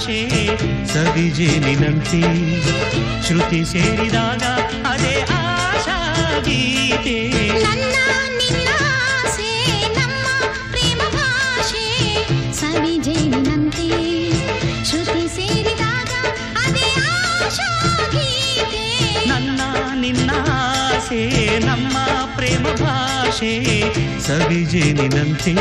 ಭಾಷೆ ಸವಿಜೇನಿನಂತೆ ಶ್ರುತಿ ಸೇರಿದಾಗ ಅದೇ ಆಶಾ ಗೀತೆ ನನ್ನ ನಿನ್ನ ಆಸೆ ನಮ್ಮ ಪ್ರೇಮ ಭಾಷೆ ಸವಿಜೇನಿನಂತೆ ಶ್ರುತಿ ಸೇರಿದಾಗ ಅದೇ ಆಶಾ ಗೀತೆ ನನ್ನ ನಿನ್ನ ಆಸೆ ನಮ್ಮ ಪ್ರೇಮ ಭಾಷೆ ಸವಿಜೇನಿನಂತೆ